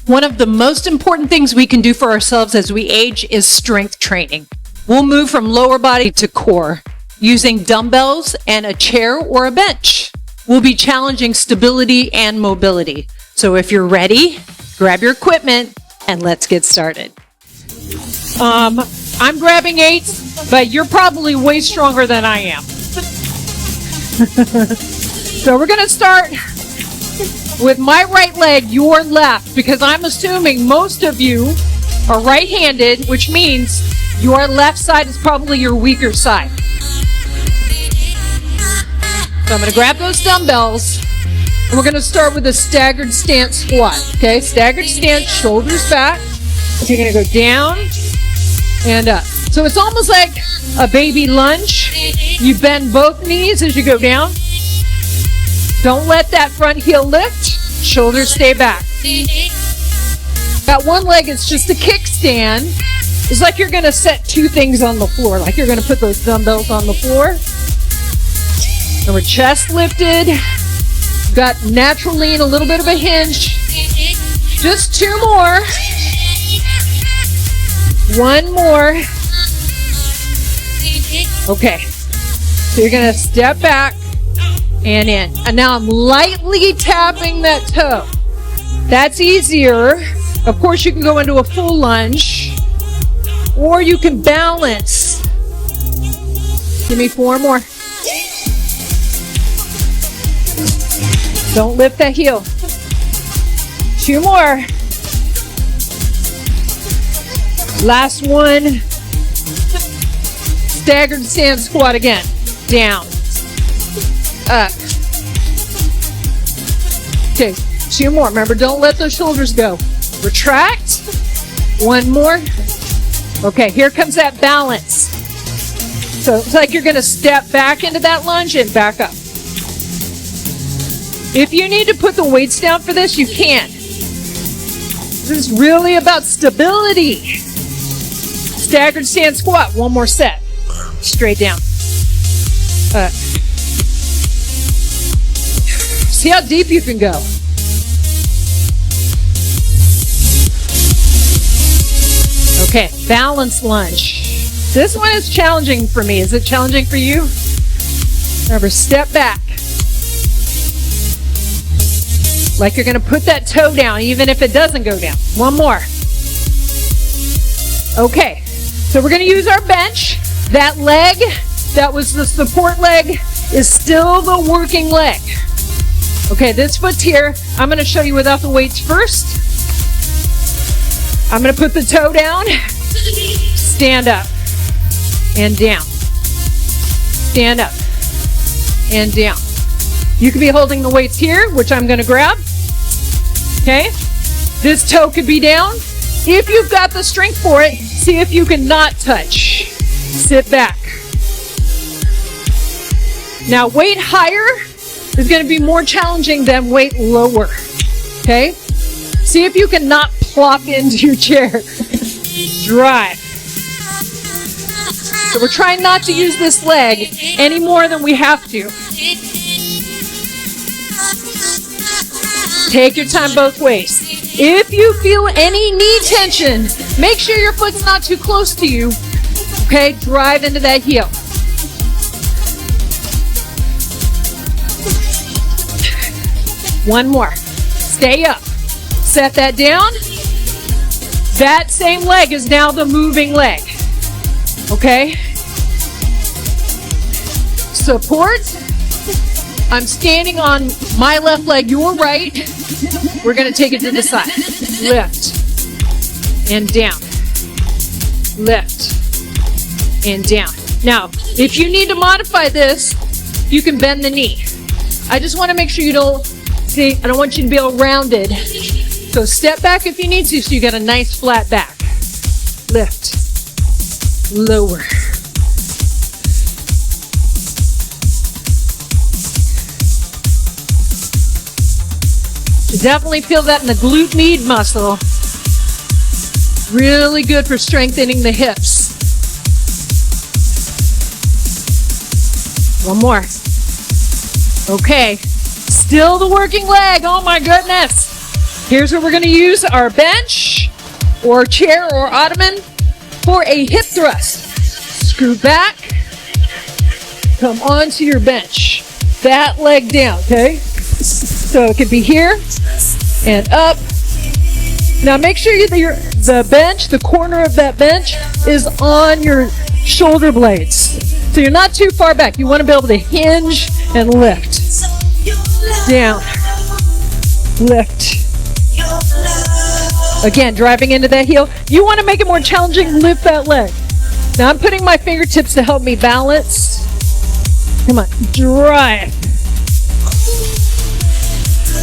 One of the most important things we can do for ourselves as we age is strength training. We'll move from lower body to core using dumbbells and a chair or a bench. We'll be challenging stability and mobility. So if you're ready, grab your equipment and let's get started. I'm grabbing 8s, but you're probably way stronger than I am. So we're going to start with my right leg, your left, because I'm assuming most of you are right-handed, which means your left side is probably your weaker side. So I'm going to grab those dumbbells, and we're going to start with a staggered stance squat. Okay, staggered stance, shoulders back. So you're going to go down and up. So it's almost like a baby lunge. You bend both knees as you go down. Don't let that front heel lift. Shoulders stay back. That one leg is just a kickstand. It's like you're going to set two things on the floor. Like you're going to put those dumbbells on the floor. And we're chest lifted. Got natural lean, a little bit of a hinge. Just 2 more. 1 more. Okay. So you're going to step back and in. And now I'm lightly tapping that toe. That's easier. Of course, you can go into a full lunge, or you can balance. Give me 4 more. Don't lift that heel. 2 more. Last one. Staggered stance squat again. Down. Up. Okay, 2 more. Remember, don't let those shoulders go. Retract. 1 more. Okay, here comes that balance. So it's like you're going to step back into that lunge and back up. If you need to put the weights down for this, you can. This is really about stability. Staggered stance squat. 1 more set. Straight down. Up. See how deep you can go. Okay, balance lunge. This one is challenging for me. Is it challenging for you? Remember, step back. Like you're going to put that toe down, even if it doesn't go down. 1 more. Okay, so we're going to use our bench. That leg, that was the support leg, is still the working leg. Okay, this foot's here. I'm going to show you without the weights first. I'm going to put the toe down, stand up, and down. Stand up, and down. You could be holding the weights here, which I'm going to grab. Okay? This toe could be down. If you've got the strength for it, see if you can not touch. Sit back. Now, weight higher is going to be more challenging than weight lower. Okay? See if you can not plop into your chair. Drive. So we're trying not to use this leg any more than we have to. Take your time both ways. If you feel any knee tension, make sure your foot's not too close to you. Okay, drive into that heel. One more. Stay up. Set that down. That same leg is now the moving leg. Okay? Support. I'm standing on my left leg, your right. We're going to take it to the side. Lift. And down. Lift. And down. Now, if you need to modify this, you can bend the knee. I just want to make sure you don't, see, I don't want you to be all rounded. So step back if you need to, so you got a nice flat back. Lift. Lower. You definitely feel that in the glute med muscle. Really good for strengthening the hips. One more. Okay. Still the working leg. Oh my goodness. Here's where we're going to use our bench or chair or ottoman for a hip thrust. Screw back, come onto your bench. That leg down, okay? So it could be here and up. Now make sure the bench, the corner of that bench is on your shoulder blades. So you're not too far back. You want to be able to hinge and lift. Down, lift. Again, driving into that heel. You want to make it more challenging, lift that leg. Now I'm putting my fingertips to help me balance. Come on, drive.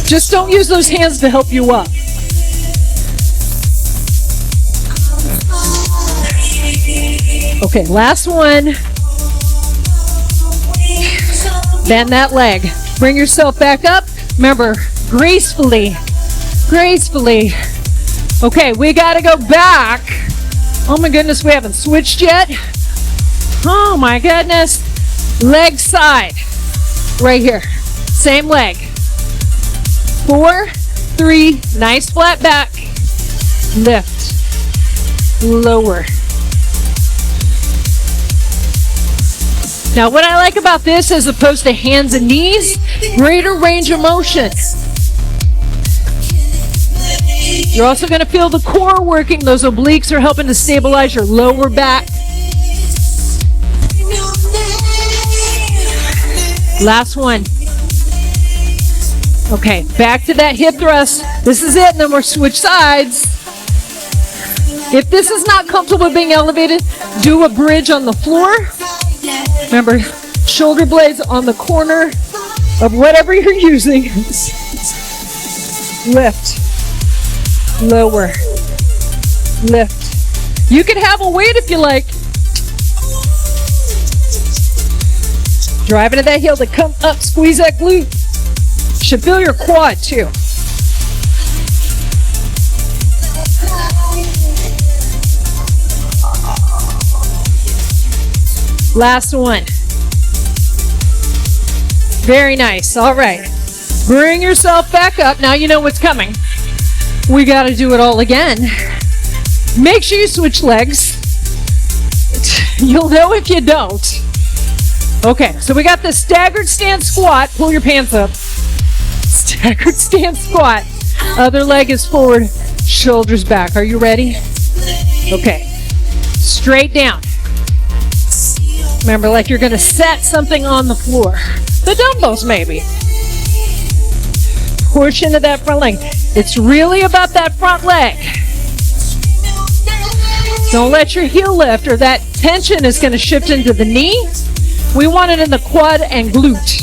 Just don't use those hands to help you up. Okay, last one. Bend that leg. Bring yourself back up. Remember, gracefully. Okay, we gotta go back. Oh my goodness, we haven't switched yet. Oh my goodness. Leg side. Right here. Same leg. 4, 3, nice flat back. Lift. Lower. Now what I like about this as opposed to hands and knees, greater range of motion. You're also going to feel the core working. Those obliques are helping to stabilize your lower back. Last one. Okay, back to that hip thrust. This is it, and then we'll switch sides. If this is not comfortable being elevated, do a bridge on the floor. Remember, shoulder blades on the corner of whatever you're using. Lift. Lower. Lift. You can have a weight if you like. Drive into that heel to come up, squeeze that glute. Should feel your quad too. Last one. Very nice. All right. Bring yourself back up. Now you know what's coming. We got to do it all again. Make sure you switch legs. You'll know if you don't. Okay, so we got the staggered stance squat. Pull your pants up. Staggered stance squat. Other leg is forward, shoulders back. Are you ready? Okay. Straight down. Remember, like you're going to set something on the floor. The dumbbells, maybe. Push into that front leg. It's really about that front leg. Don't let your heel lift or that tension is going to shift into the knee. We want it in the quad and glute.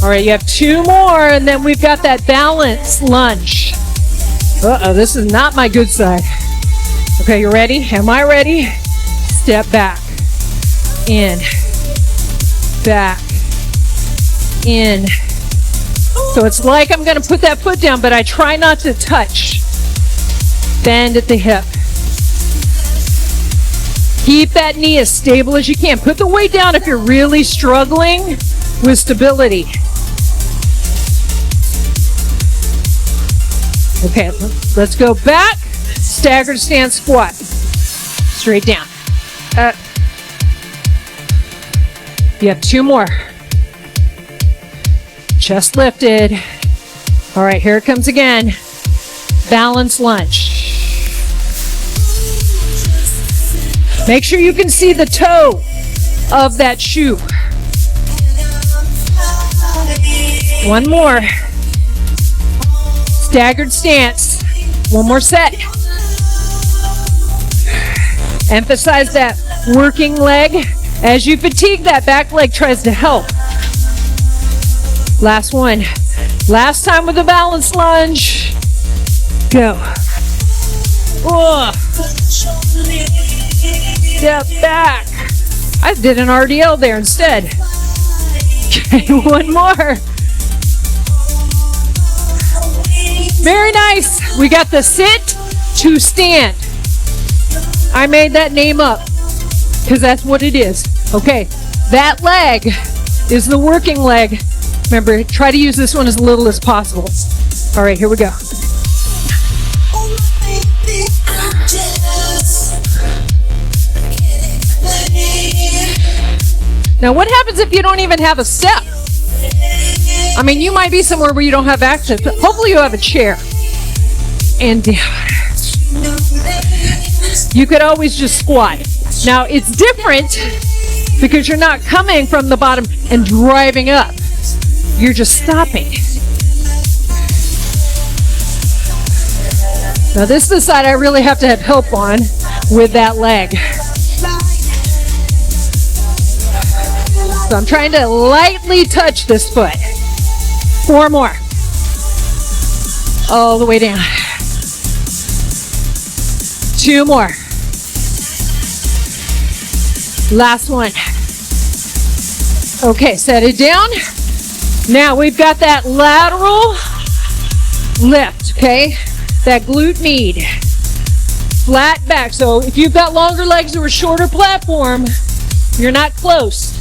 All right, you have 2 more, and then we've got that balance lunge. Uh-oh, this is not my good side. Okay, you ready? Am I ready? Step back. In. Back. In. So it's like I'm going to put that foot down, but I try not to touch. Bend at the hip. Keep that knee as stable as you can. Put the weight down if you're really struggling with stability. Okay, let's go back. Staggered stance squat. Straight down. You have 2 more. Chest lifted. All right, here it comes again. Balance lunge. Make sure you can see the toe of that shoe. 1 more. Staggered stance. 1 more set. Emphasize that working leg. As you fatigue, that back leg tries to help. Last one. Last time with the balance lunge. Go. Oh. Step back. I did an RDL there instead. Okay, 1 more. Very nice. We got the sit to stand. I made that name up because that's what it is. Okay, that leg is the working leg. Remember, try to use this one as little as possible. All right, here we go. Now, what happens if you don't even have a step? I mean, you might be somewhere where you don't have access, but hopefully you have a chair. And down. You could always just squat. Now, it's different because you're not coming from the bottom and driving up. You're just stopping. Now, this is the side I really have to have help on with that leg. So I'm trying to lightly touch this foot. 4 more. All the way down. 2 more. Last one. Okay, set it down. Now we've got that lateral lift, okay? That glute med. Flat back. So if you've got longer legs or a shorter platform, you're not close.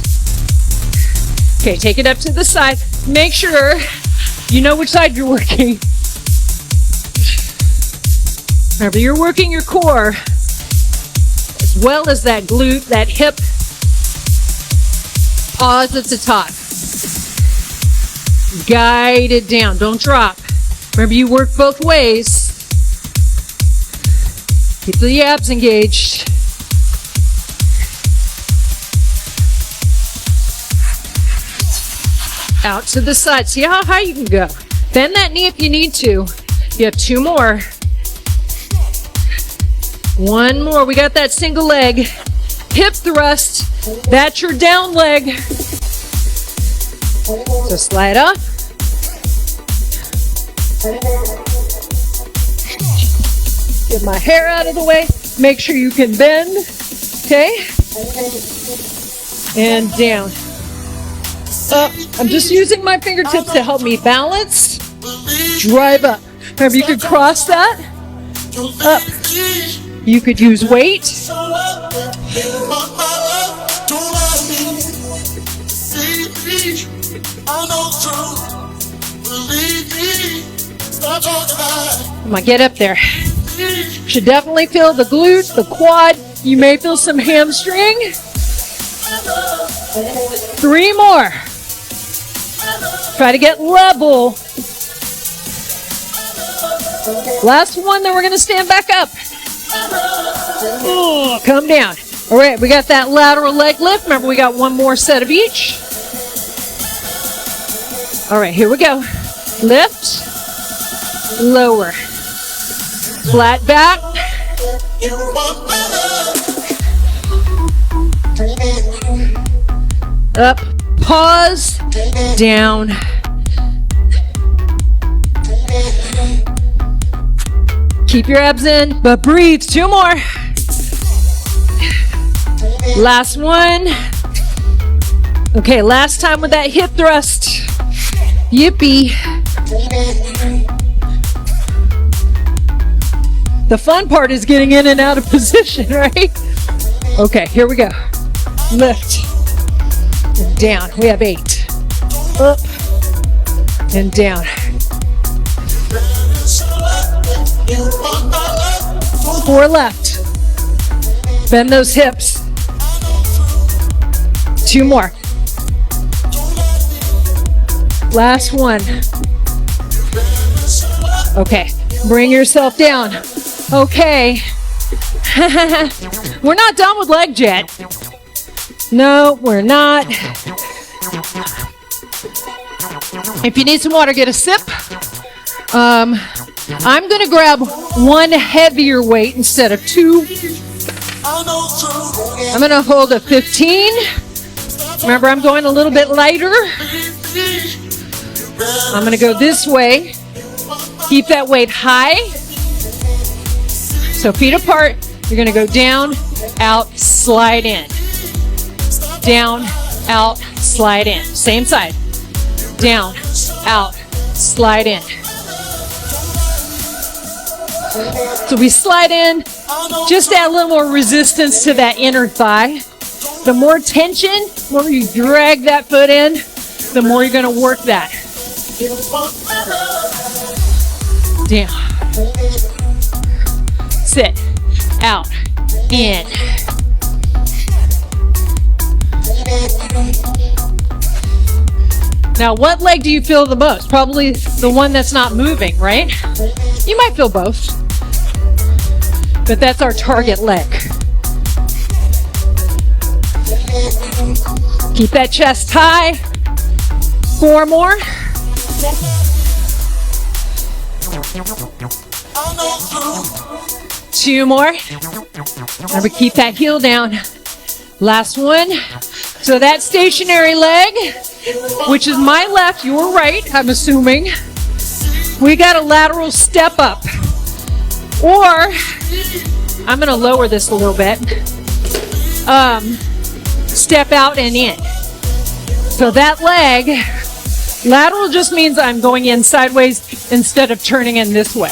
Okay, take it up to the side. Make sure you know which side you're working. Remember, you're working your core as well as that glute, that hip. Pause at the top. Guide it down. Don't drop. Remember, you work both ways. Keep the abs engaged. Out to the side. See how high you can go. Bend that knee if you need to. You have 2 more. 1 more. We got that single leg. Hip thrust. That's your down leg. So slide up. Get my hair out of the way. Make sure you can bend. Okay? And down. Up. I'm just using my fingertips to help me balance. Drive up. Remember, you could cross that. Up. You could use weight. Come on, get up there. Should definitely feel the glute, the quad. You may feel some hamstring. 3 more. Try to get level. Last one, then we're going to stand back up. Oh, come down. All right, we got that lateral leg lift. Remember, we got 1 more set of each. All right, here we go. Lift. Lower. Flat back. Up. Pause. Down. Keep your abs in, but breathe. 2 more. Last one. Okay, last time with that hip thrust. Yippee. The fun part is getting in and out of position, right? Okay, here we go. Lift. And down. We have 8. Up. And down. 4 left. Bend those hips. 2 more. Last one. Okay, bring yourself down. Okay. We're not done with leg jet. No, we're not. If you need some water, get a sip. I'm going to grab 1 heavier weight instead of 2. I'm going to hold a 15. Remember, I'm going a little bit lighter. I'm going to go this way. Keep that weight high. So feet apart. You're going to go down, out, slide in. Down, out, slide in. Same side. Down, out, slide in. So we slide in, just add a little more resistance to that inner thigh. The more tension, the more you drag that foot in, the more you're going to work that. Down. Sit. Out. In. Now, what leg do you feel the most? Probably the one that's not moving, right? You might feel both. But that's our target leg. Keep that chest high. 4 more. Two more. Remember, keep that heel down. Last one. So that stationary leg, which is my left, your right, I'm assuming. We got a lateral step up. Or, I'm going to lower this a little bit. Step out and in. So that leg, lateral just means I'm going in sideways instead of turning in this way.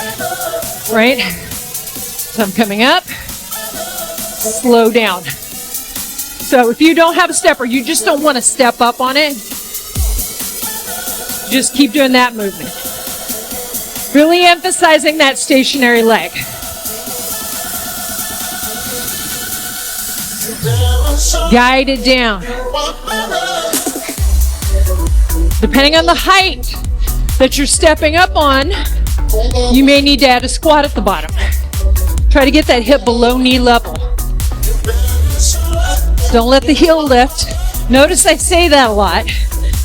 Right? So I'm coming up. Slow down. So if you don't have a step or you just don't want to step up on it, just keep doing that movement. Really emphasizing that stationary leg. Guide it down. Depending on the height that you're stepping up on, you may need to add a squat at the bottom. Try to get that hip below knee level. Don't let the heel lift. Notice I say that a lot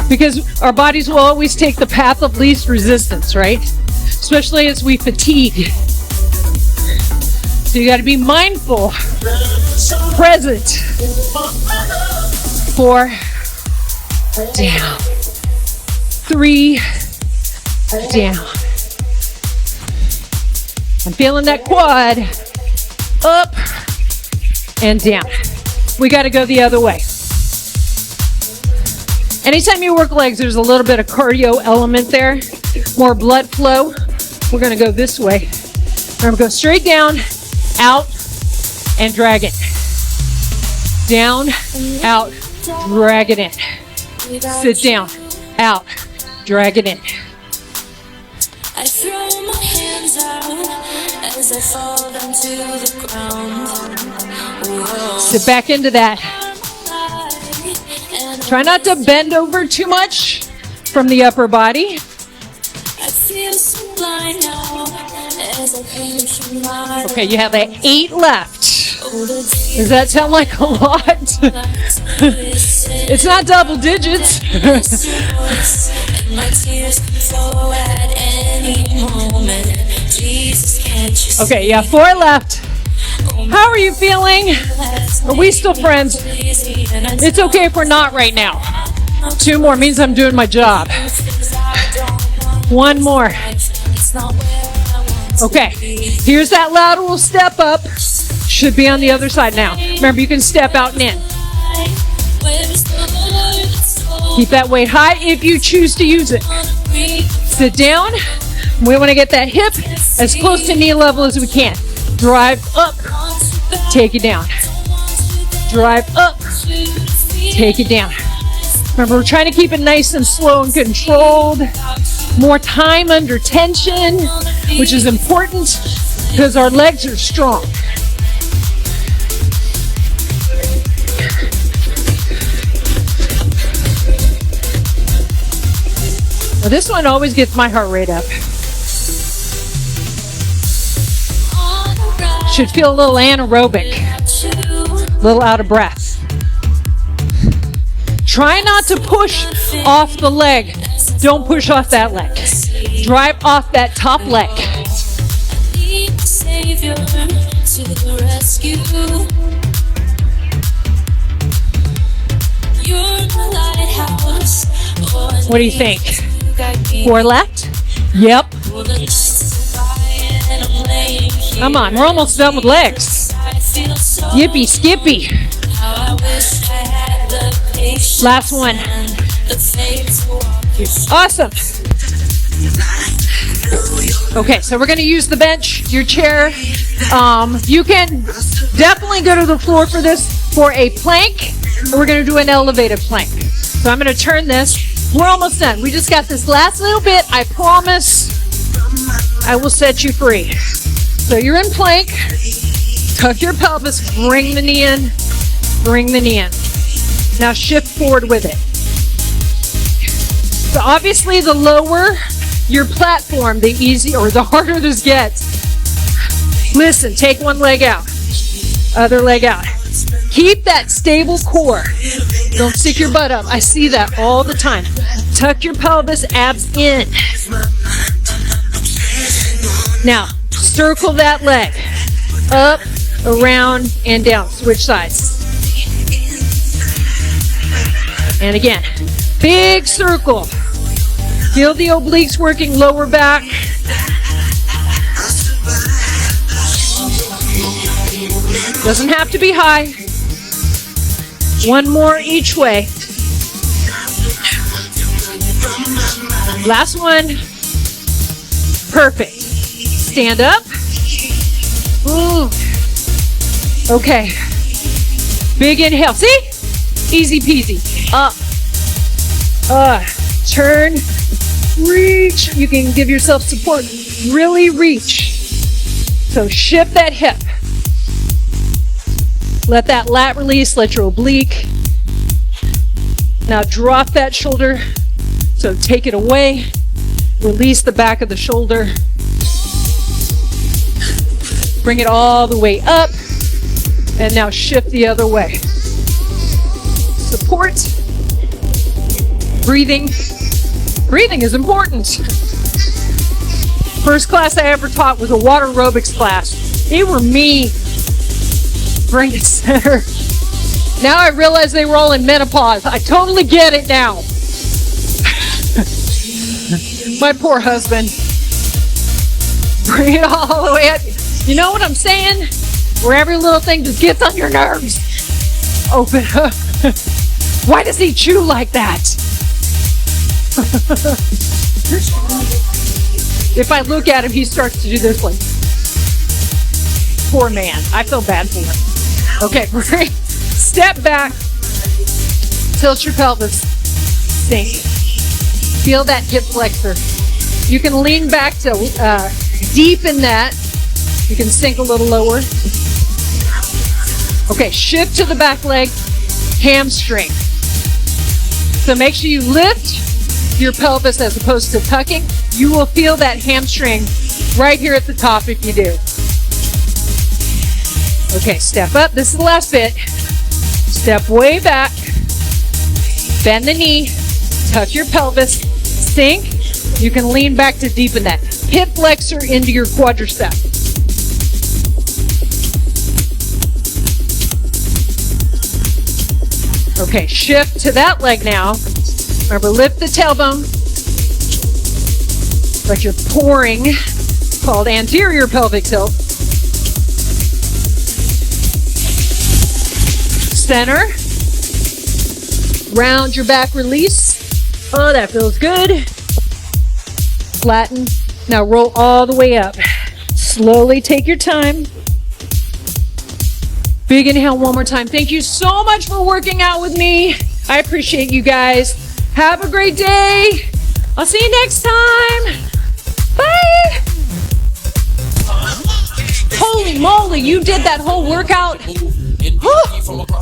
because our bodies will always take the path of least resistance, right? Especially as we fatigue. So you got to be mindful, present. 4, down. 3, down. I'm feeling that quad. Up and down. We got to go the other way. Anytime you work legs, there's a little bit of cardio element there. More blood flow. We're going to go this way. Remember, go straight down, out, and drag it. Down, out, drag it in. Sit down, out, drag it in. I throw my hands out as I fall down to the ground. Whoa. Sit back into that. Try not to bend over too much from the upper body. I feel so blind now as I finish my Okay, you have 8 left. Does that sound like a lot? It's not double digits. Okay, yeah, 4 left. How are you feeling? Are we still friends? It's okay if we're not right now. 2 more means I'm doing my job. 1 more. Okay, here's that lateral step up. Should be on the other side now. Remember, you can step out and in. Keep that weight high if you choose to use it. Sit down. We want to get that hip as close to knee level as we can. Drive up. Take it down. Drive up. Take it down. Remember, we're trying to keep it nice and slow and controlled. More time under tension, which is important because our legs are strong. Now, this one always gets my heart rate up. Should feel a little anaerobic, a little out of breath. Try not to push off the leg. Don't push off that leg. Drive off that top leg. What do you think? 4 left? Yep. Come on, we're almost done with legs. Yippee skippy. Last one. Awesome. Okay, so we're going to use the bench, your chair. You can definitely go to the floor for this for a plank, or we're going to do an elevated plank. So I'm going to turn this. We're almost done. We just got this last little bit. I promise I will set you free. So you're in plank. Tuck your pelvis. Bring the knee in. Bring the knee in. Now shift forward with it. So obviously the lower your platform, the easier or the harder this gets. Listen, take one leg out. Other leg out. Keep that stable core. Don't stick your butt up. I see that all the time. Tuck your pelvis, abs in. Now, circle that leg. Up, around, and down. Switch sides. And again, big circle. Feel the obliques working, lower back. Doesn't have to be high. One more each way. Last one. Perfect. Stand up. Ooh. Okay. Big inhale. See? Easy peasy. Up. Turn. Reach. You can give yourself support. Really reach. So shift that hip. Let that lat release. Let your oblique. Now drop that shoulder. So take it away. Release the back of the shoulder. Bring it all the way up. And now shift the other way. Support. Breathing. Breathing is important. First class I ever taught was a water aerobics class. They were mean. Bring it center. Now I realize they were all in menopause. I totally get it now. My poor husband. Bring it all the way up. You know what I'm saying? Where every little thing just gets on your nerves. Open up. Why does he chew like that? If I look at him, he starts to do this one. Poor man. I feel bad for him. Okay, great. Step back. Tilt your pelvis. Sink. Feel that hip flexor. You can lean back to deepen that. You can sink a little lower. Okay, shift to the back leg. Hamstring. So make sure you lift your pelvis as opposed to tucking. You will feel that hamstring right here at the top if you do. Okay, step up. This is the last bit. Step way back. Bend the knee. Tuck your pelvis. Sink. You can lean back to deepen that. Hip flexor into your quadricep. Okay, shift to that leg now. Remember, lift the tailbone. But you're pouring. It's called anterior pelvic tilt. Center. Round your back, release. Oh, that feels good. Flatten. Now roll all the way up. Slowly take your time. Big inhale one more time. Thank you so much for working out with me. I appreciate you guys. Have a great day. I'll see you next time. Bye. Holy moly, you did that whole workout?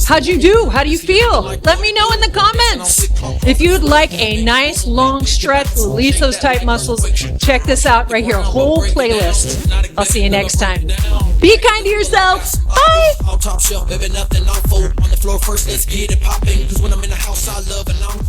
How'd you do? How do you feel? Let me know in the comments. If you'd like a nice long stretch, release those tight muscles, check this out right here, a whole playlist. I'll see you next time. Be kind to yourself. Bye. On top shelf, baby, nothing on the floor first. Let's get it popping. 'Cause when I'm in the house, I love and I'm